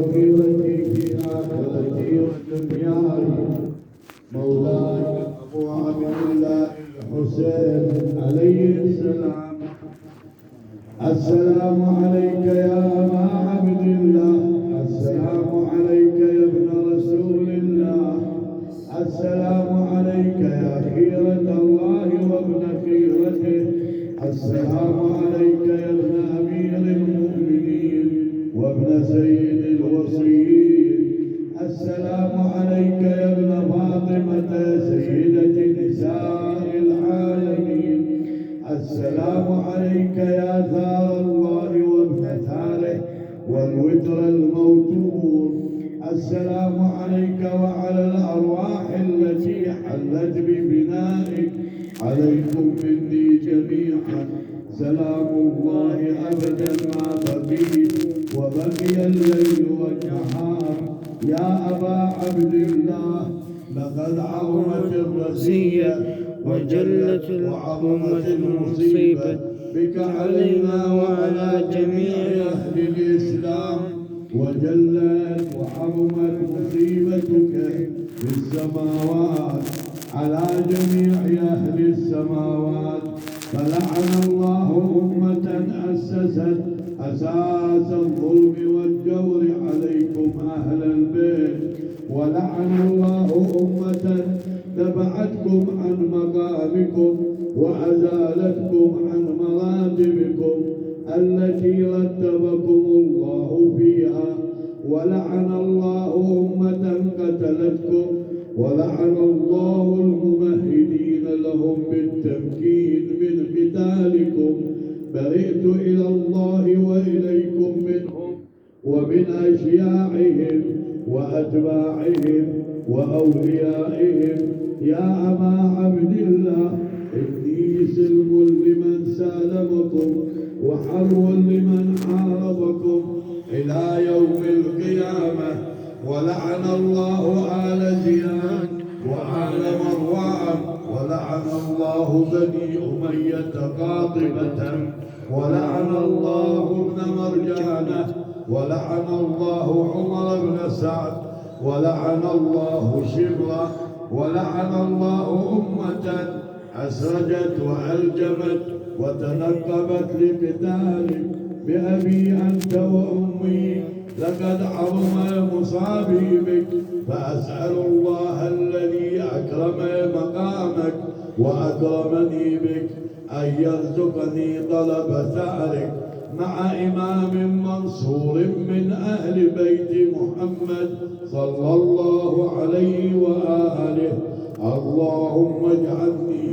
وفي آخرتي ودنياي مولاي أبو عبد الله الحسين عليه السلام. السلام عليك يا أبا عبد الله، السلام عليك يا ابن رسول الله، السلام عليك يا خيرة الله وابن خيرته، السلام عليك يا ابن أمير المؤمنين وابن سيد الوصيين، السلام عليك يا ابن فاطمة سيدة نساء العالمين، السلام عليك يا ثار الله وابن ثاره والوتر الموتور، السلام عليك وعلى الأرواح التي حلت ببنائك، عليكم مني جميعا سلام الله أبدا ما بقيت وبقي الليل والنهار. يا أبا عبد الله، لقد عظمت الرزية وجلت الأمة المصيبة بك علينا وعلى جميع أهل الإسلام، وجلت وعظمت مصيبتك في السماوات على جميع أهل السماوات. فلعن الله أمة أسست أساس الظلم والجور عليكم أهل البيت، ولعن الله أمة دفعتكم عن مقامكم وأزالتكم عن مراتبكم التي رتبكم الله فيها، ولعن الله أمة قتلتكم، ولعن الله الممهدين لهم بالتمكين من قتالكم. برئت إلى الله وإليكم منهم ومن أشياعهم وأتباعهم وأوليائهم. يا أبا عبد الله، إني سلم لمن سالمكم وحرب لمن حاربكم إلى يوم القيامة. ولعن الله آل زياد وآل مروان، ولعن الله بني أمية قاطبة، ولعن الله ابن مرجانة، ولعن الله عمر بن سعد، ولعن الله شمرة، ولعن الله أمة أسرجت وألجمت وتنقبت لقتالك. بأبي أنت وأمي لقد عظم مصابي بك، فأسأل الله الذي أكرم مقامك وأكرمني بك أن يرزقني طلب ثأرك مع إمام منصور من أهل بيت محمد صلى الله عليه وآله. اللهم اجعلني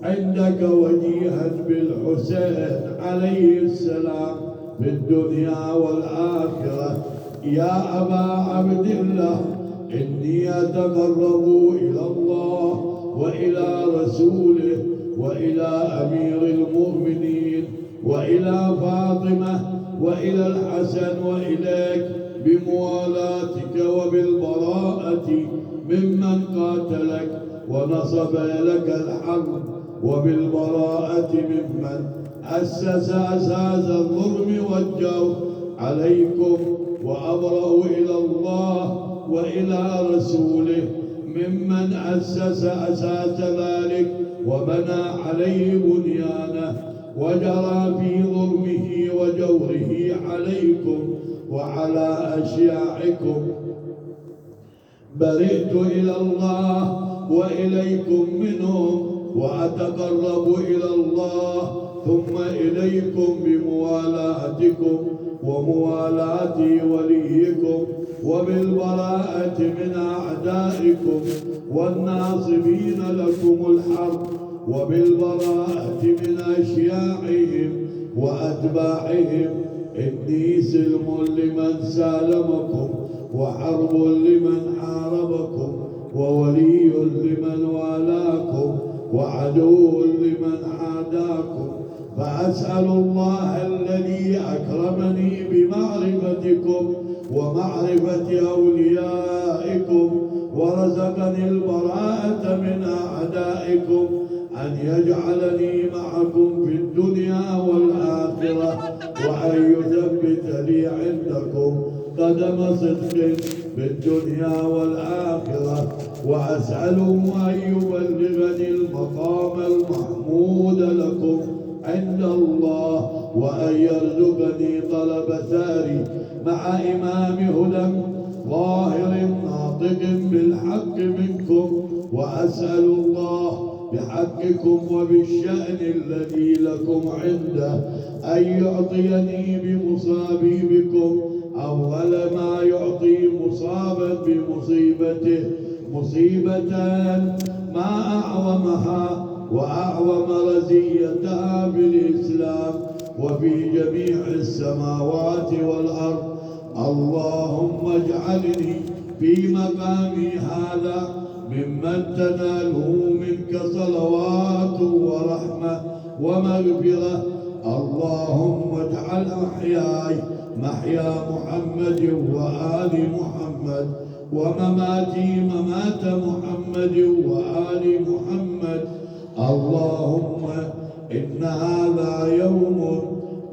عندك وجيها بالحسين عليه السلام في الدنيا والآخرة. يا أبا عبد الله، إني أتقرب إلى الله وإلى رسوله وإلى أمير المؤمنين وإلى فاطمة وإلى الحسن وإليك بموالاتك وبالبراءة ممن قاتلك ونصب لك الحرب، وبالبراءة ممن أسس أساس الظلم والجور عليكم. وأبرأ إلى الله وإلى رسوله ممن أسس أساس ذلك وبنى عليه بنيانه وجرى في ظلمه وجوره عليكم وعلى أشياعكم. برئت إلى الله وإليكم منهم، وأتقرب إلى الله ثم إليكم بموالاتكم وموالاة وليكم، وبالبراءة من أعدائكم والناصبين لكم الحرب، وبالبراءة من أشياعهم وأتباعهم. إني سلم لمن سالمكم وحرب لمن حاربكم وولي لمن والاكم وعدو لمن عاداكم. فأسأل الله الذي أكرمني بمعرفتكم ومعرفة أوليائكم ورزقني البراءة من أعدائكم أن يجعلني معكم في الدنيا والآخرة، وأن يثبت لي عندكم قدم صدق في الدنيا والآخرة، وأسأله أن يبلغني المقام المحمود لكم عند الله، وأن يرزقني طلب ثاري مع إمام هدى ظاهر ناطق بالحق منكم، وأسأل الله بحقكم وبالشأن الذي لكم عنده أن يعطيني بمصابي بكم أول ما يعطي مصابا بمصيبته مصيبة ما أعظمها وأعظم رزيتها في الإسلام وفي جميع السماوات والأرض. اللهم اجعلني في مقامي هذا ممن تناله منك صلوات ورحمة ومغفرة. اللهم اجعل محياي محيا محمد وآل محمد، ومماتي ممات محمد وآل محمد. اللهم إن هذا يوم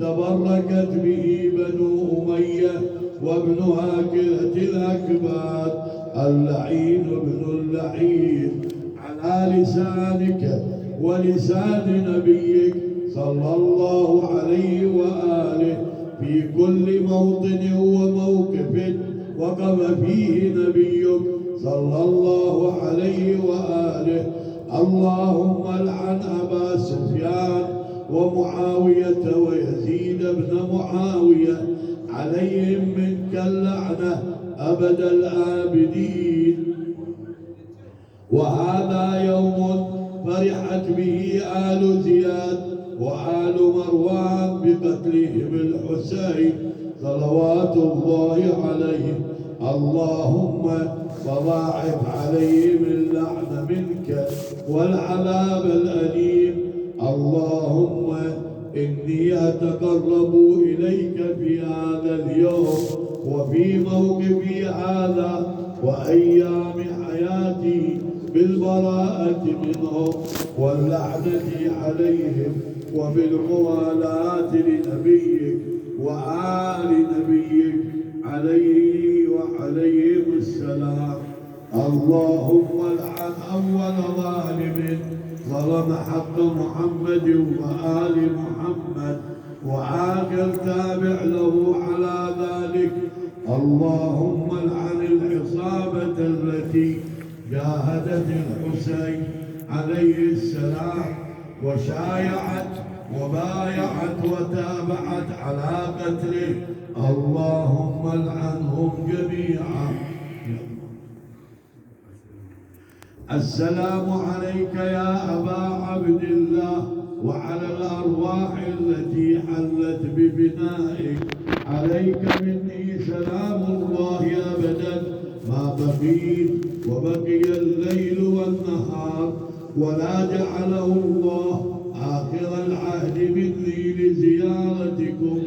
تبركت به بنو أمية وابن هاكلة الأكباد اللعين ابن اللعين على لسانك ولسان نبيك صلى الله عليه وآله في كل موطن وموقف وقف فيه نبيك صلى الله عليه وآله. اللهم العن أبا سفيان ومعاوية ويزيد بن معاوية عليهم منك اللعنة أبد الآبدين. وهذا يوم فرحت به آل زياد وآل مروان بقتلهم الحسين صلوات الله عليه. اللهم فضاعف عليهم اللعن منك والعذاب الأليم. اللهم إني أتقرب إليك في هذا اليوم وفي موقفي هذا وأيام حياتي بالبراءة منهم واللعنة عليهم وبالموالاة لنبيك وآل نبيك عليه وعليهم السلام. اللهم العن أول ظالم ظلم حق محمد وآل محمد وآخر تابع له على ذلك. اللهم العن العصابة التي جاهدت الحسين عليه السلام وشايعت وبايعت وتابعت على قتله. اللهم العنهم جميعا. السلام عليك يا أبا عبد الله وعلى الأرواح التي حلت ببنائك. عليك مني سلام الله أبدا ما بقيت وبقي الليل والنهار، ولا جعله الله آخر العهد مني لزيارتكم.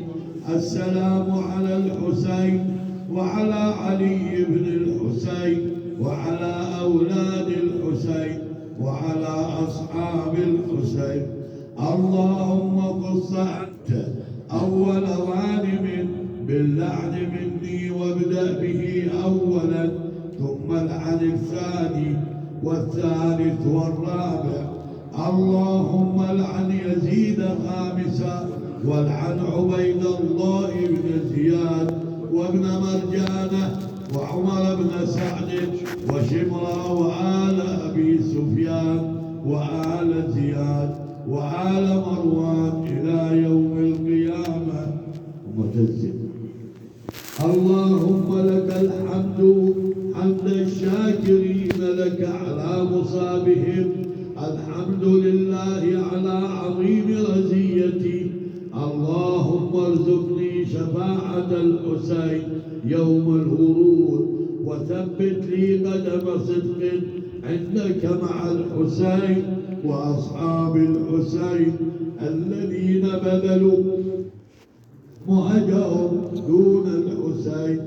السلام على الحسين وعلى علي بن الحسين وعلى أولاد الحسين وعلى أصحاب الحسين. اللهم قص أنت أول ظالم باللعن مني وابدأ به أولا، ثم العن الثاني والثالث والرابع. اللهم العن يزيد خامسا، والعن عبيد الله بن زياد وابن مرجانة وعمر بن سعد وشمرا وآل أبي سفيان وآل زياد وآل مروان إلى يوم القيامة متزد. اللهم لك الحمد حمد الشاكرين لك على مصابهم. الحمد لله على عظيم رزيتي. اللهم ارزقني شفاعة الحسين يوم الورود، وثبت لي قدم صدق عندك مع الحسين وأصحاب الحسين الذين بذلوا مهجهم دون الحسين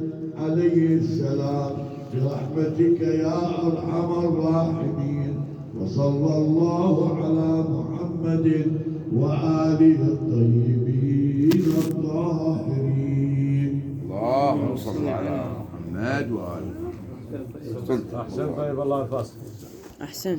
عليه السلام برحمتك يا أرحم الراحمين. وصلى الله على محمد وآله الطيبين الطاهرين. اللهم صل على محمد وآل. أحسن. طيب الله يحفظك. أحسن.